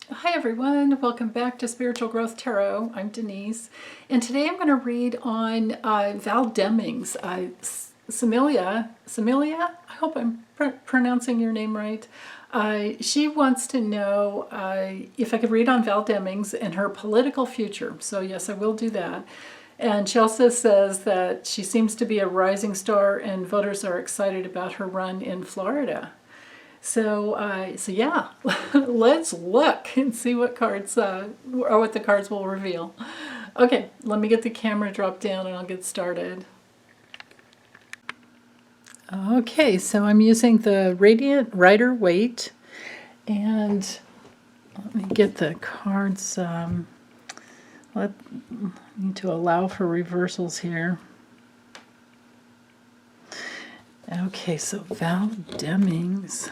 Hi everyone, welcome back to Spiritual Growth Tarot. I'm Denise, and today I'm going to read on Val Demmings. Samilia, I hope I'm pronouncing your name right. She wants to know if I could read on Val Demmings and her political future. So yes, I will do that. And she also says that she seems to be a rising star and voters are excited about her run in Florida. So yeah, let's look and see what cards or what the cards will reveal. Okay, let me get the camera dropped down and I'll get started. Okay, so I'm using the Radiant Rider-Waite, and let me get the cards. Need to allow for reversals here. Okay, so Val Demmings.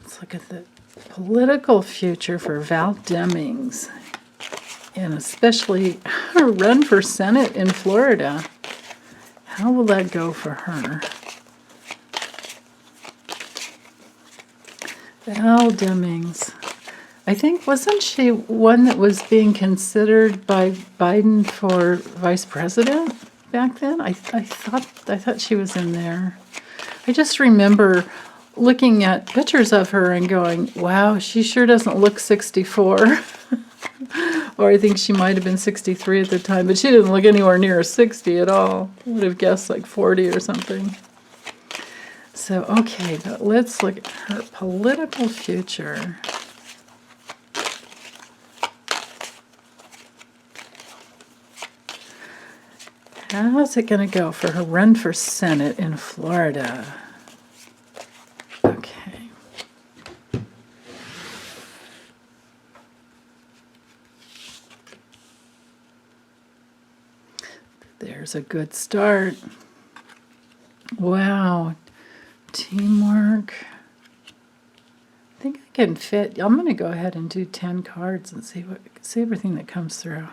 Let's look at the political future for Val Demmings, and especially her run for Senate in Florida. How will that go for her? Val Demmings. I think, wasn't she one that was being considered by Biden for vice president back then? I thought she was in there. I just remember looking at pictures of her and going, wow, she sure doesn't look 64. Or I think she might have been 63 at the time, but she didn't look anywhere near 60 at all. I would have guessed like 40 or something. So, okay, but let's look at her political future. How's it going to go for her run for Senate in Florida? Okay. There's a good start. Wow. Teamwork. I think I can fit. I'm going to go ahead and do 10 cards and see everything that comes through.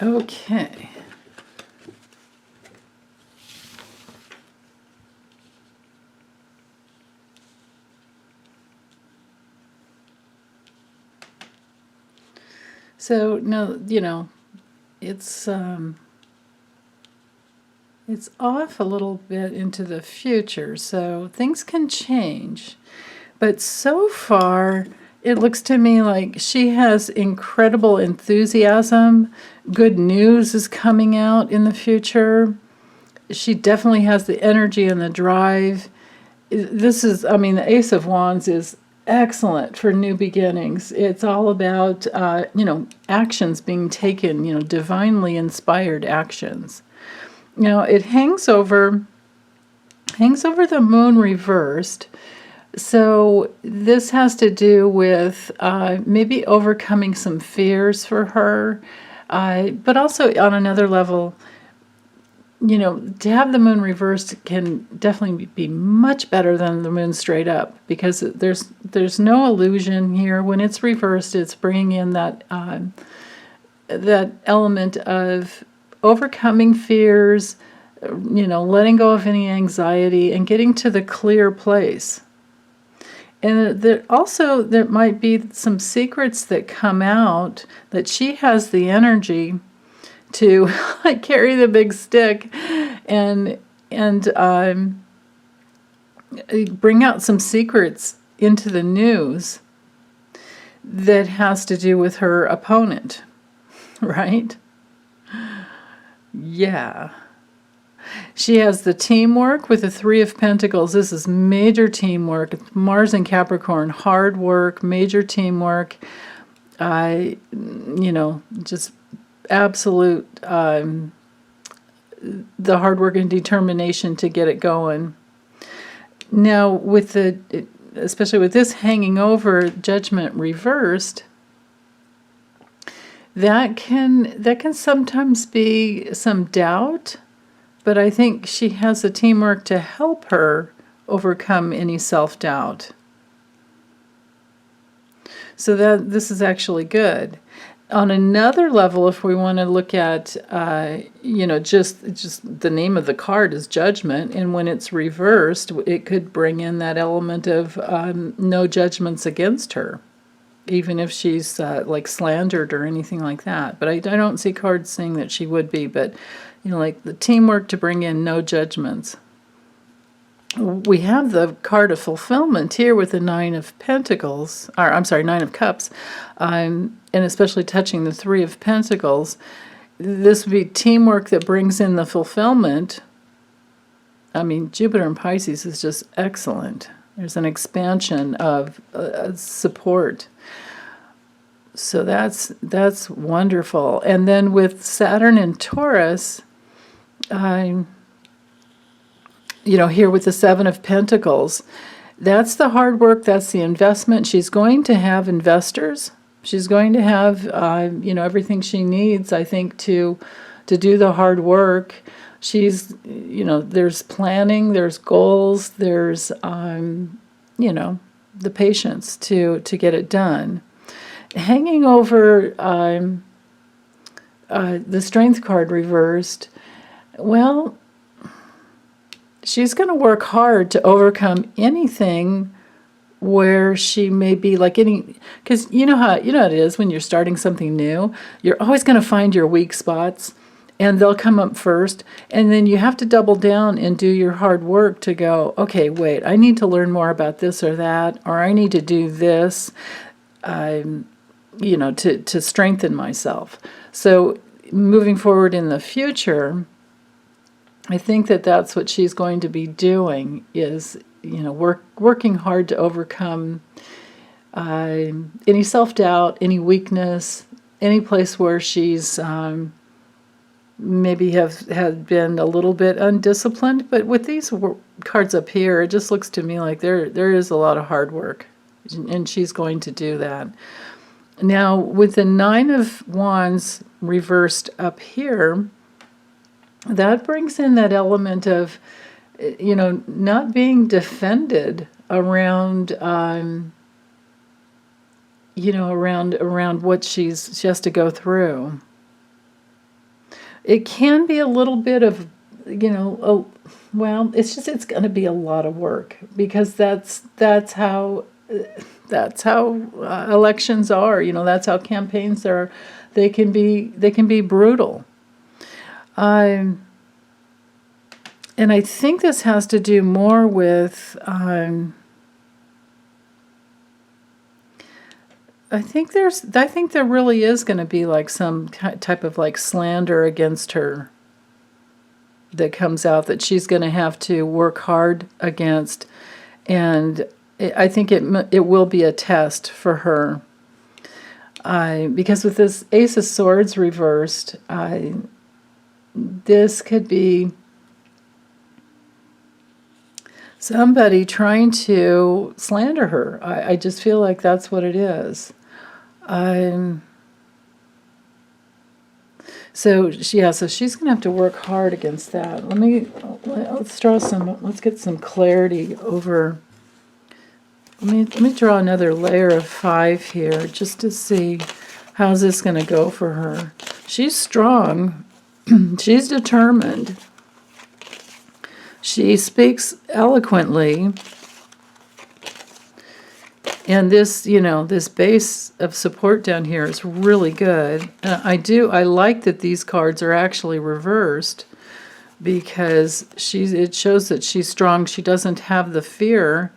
Okay. So no, it's off a little bit into the future, so things can change. But so far, it looks to me like she has incredible enthusiasm. Good news is coming out in the future. She definitely has the energy and the drive. The Ace of Wands is excellent for new beginnings. It's all about, actions being taken, divinely inspired actions. It hangs over the moon reversed. So this has to do with maybe overcoming some fears for her, but also on another level, to have the moon reversed can definitely be much better than the moon straight up, because there's no illusion here. When it's reversed, it's bringing in that element of overcoming fears, letting go of any anxiety and getting to the clear place. And there might be some secrets that come out that she has the energy to carry the big stick and bring out some secrets into the news that has to do with her opponent, right? Yeah. She has the teamwork with the Three of Pentacles. This is major teamwork. It's Mars and Capricorn, hard work, major teamwork. Just absolute, the hard work and determination to get it going. Now, especially with this hanging over, Judgment reversed, that can sometimes be some doubt, but I think she has the teamwork to help her overcome any self-doubt. So that this is actually good. On another level, if we want to look at, just the name of the card is Judgment, and when it's reversed, it could bring in that element of no judgments against her, even if she's like slandered or anything like that. But I don't see cards saying that she would be, but like the teamwork to bring in no judgments. We have the card of fulfillment here with the Nine of Pentacles, or I'm sorry, Nine of Cups, and especially touching the Three of Pentacles. This would be teamwork that brings in the fulfillment. I mean, Jupiter in Pisces is just excellent. There's an expansion of support. So that's wonderful. And then with Saturn and Taurus, here with the Seven of Pentacles, that's the hard work, that's the investment. She's going to have investors. She's going to have, everything she needs, I think, to do the hard work. She's, there's planning, there's goals, there's, the patience to get it done. Hanging over the Strength card reversed, well, she's going to work hard to overcome anything where she may be because you know how it is when you're starting something new. You're always going to find your weak spots, and they'll come up first, and then you have to double down and do your hard work to go, okay, wait, I need to learn more about this or that, or I need to do this, to strengthen myself. So moving forward in the future, I think that that's what she's going to be doing is, working hard to overcome any self-doubt, any weakness, any place where she's maybe had been a little bit undisciplined. But with these cards up here, it just looks to me like there is a lot of hard work, and she's going to do that. Now, with the Nine of Wands reversed up here, that brings in that element of, not being defended around, around what she has to go through. It can be a little bit of, it's going to be a lot of work, because that's how elections are. That's how campaigns are. They can be brutal. And I think this has to do more with, I think there really is going to be like some type of like slander against her that comes out that she's going to have to work hard against. And I think it will be a test for her. Because with this Ace of Swords reversed, this could be somebody trying to slander her. I just feel like that's what it is. So she's going to have to work hard against that. Let's get some clarity over. Let me draw another layer of 5 here just to see how's this going to go for her. She's strong. She's determined. She speaks eloquently. And this, this base of support down here is really good. I like that these cards are actually reversed, because it shows that she's strong. She doesn't have the fear.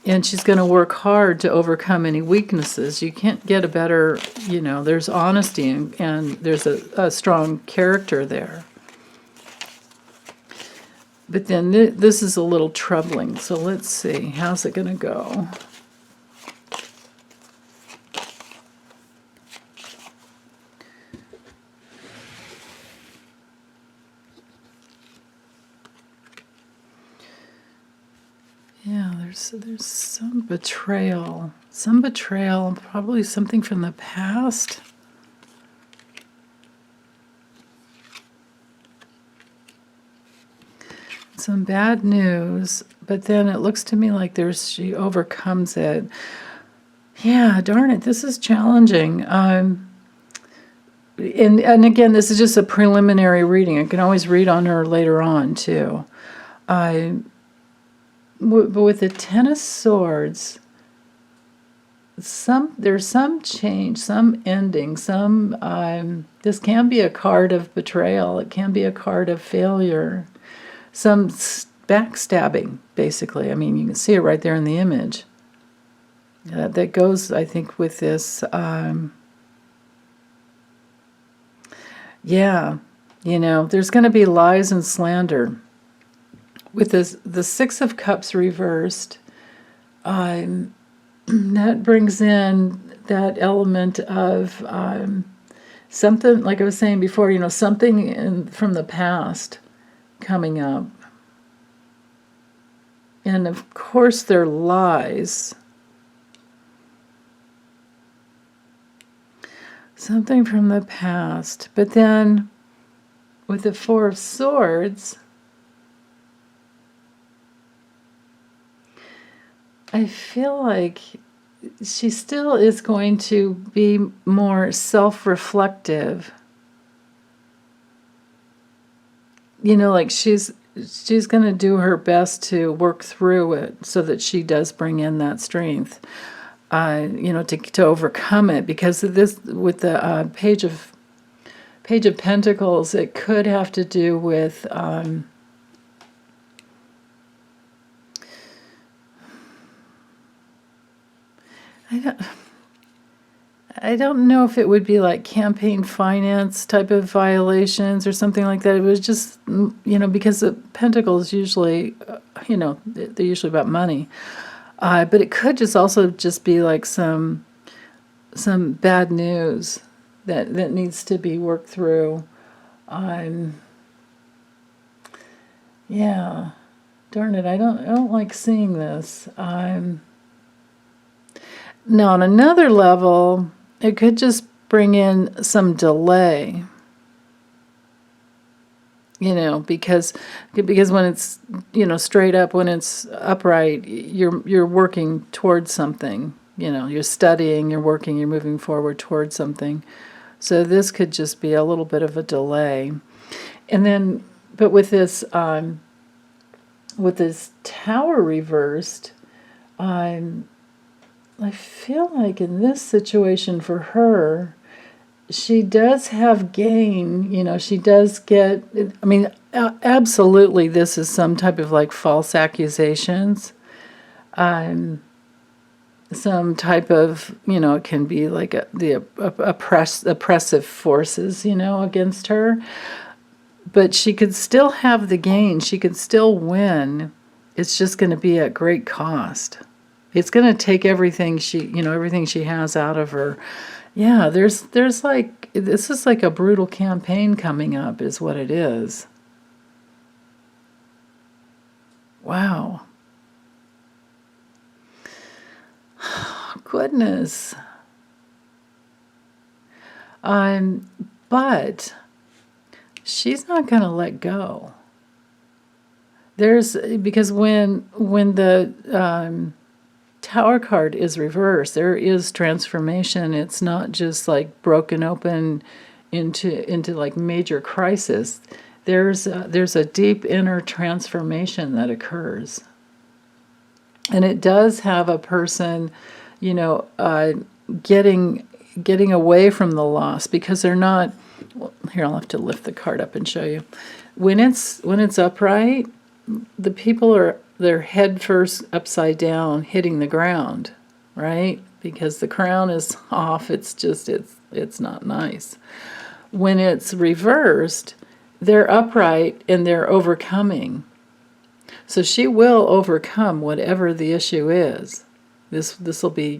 And she's going to work hard to overcome any weaknesses. You can't get a better, there's honesty and there's a strong character there. But then this is a little troubling. So let's see, how's it going to go? Yeah, there's some betrayal. Some betrayal, probably something from the past. Some bad news, but then it looks to me like she overcomes it. Yeah, darn it, this is challenging. And again, this is just a preliminary reading. I can always read on her later on too. But with the Ten of Swords, there's some change, some ending, this can be a card of betrayal. It can be a card of failure. Some backstabbing, basically. I mean, you can see it right there in the image. That goes, I think, with this. Yeah, there's going to be lies and slander. With the Six of Cups reversed, that brings in that element of something, like I was saying before, something from the past coming up. And of course they're lies. Something from the past. But then with the Four of Swords, I feel like she still is going to be more self-reflective. Like she's going to do her best to work through it so that she does bring in that strength, to overcome it. Because of this, with the Page of Pentacles, it could have to do with I don't know if it would be like campaign finance type of violations or something like that. It was just, because the Pentacles usually, they're usually about money. But it could also be like some bad news that needs to be worked through. Yeah, darn it, I don't like seeing this. Now, on another level, it could just bring in some delay, because when it's, straight up, when it's upright, you're working towards something, you're studying, you're working, you're moving forward towards something. So this could just be a little bit of a delay. And then, but with this Tower reversed, I feel like in this situation for her, she does have gain, she does get, I mean, absolutely this is some type of like false accusations, some type of, it can be like the oppressive forces, against her, but she could still have the gain, she could still win. It's just going to be at great cost. It's going to take everything everything she has out of her. Yeah, there's like, this is like a brutal campaign coming up is what it is. Wow. Goodness. But she's not going to let go. Because when the Tower card is reversed, there is transformation. It's not just like broken open into like major crisis. There's a deep inner transformation that occurs, and it does have a person, getting away from the loss, because they're not. Well, here, I'll have to lift the card up and show you. When it's upright, the people they're head first upside down, hitting the ground, right? Because the crown is off. It's not nice. When it's reversed, they're upright and they're overcoming. So she will overcome whatever the issue is. This will be,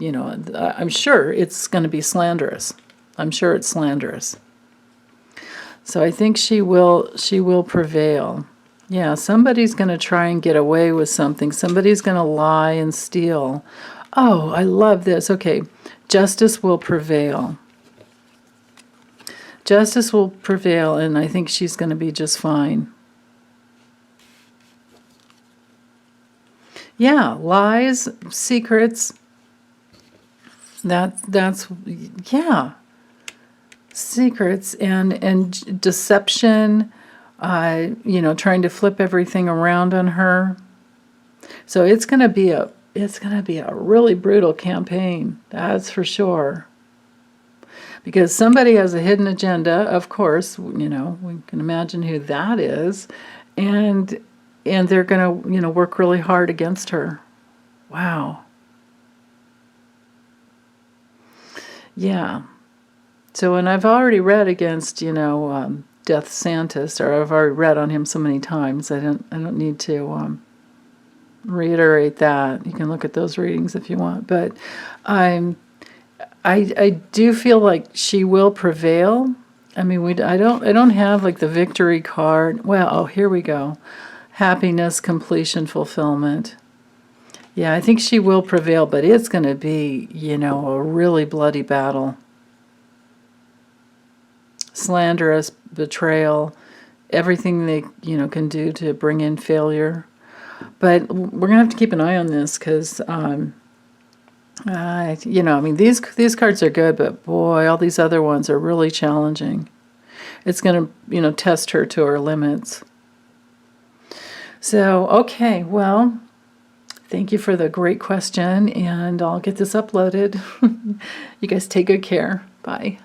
I'm sure it's going to be slanderous. I'm sure it's slanderous. So I think she will prevail. Yeah, somebody's going to try and get away with something. Somebody's going to lie and steal. Oh, I love this. Okay, justice will prevail. Justice will prevail, and I think she's going to be just fine. Yeah, lies, secrets. That's yeah, secrets and deception. Trying to flip everything around on her. So it's gonna be a really brutal campaign. That's for sure. Because somebody has a hidden agenda, of course. We can imagine who that is, and they're gonna work really hard against her. Wow. Yeah. So, and I've already read against, Death Santis, or I've already read on him so many times. I don't need to reiterate that. You can look at those readings if you want. But I do feel like she will prevail. I mean, I don't have like the victory card. Well, oh, here we go. Happiness, completion, fulfillment. Yeah, I think she will prevail, but it's going to be, a really bloody battle. Slanderous, betrayal, everything they, can do to bring in failure. But we're going to have to keep an eye on this because, these cards are good, but boy, all these other ones are really challenging. It's going to, test her to her limits. So, okay, well, thank you for the great question, and I'll get this uploaded. You guys take good care. Bye.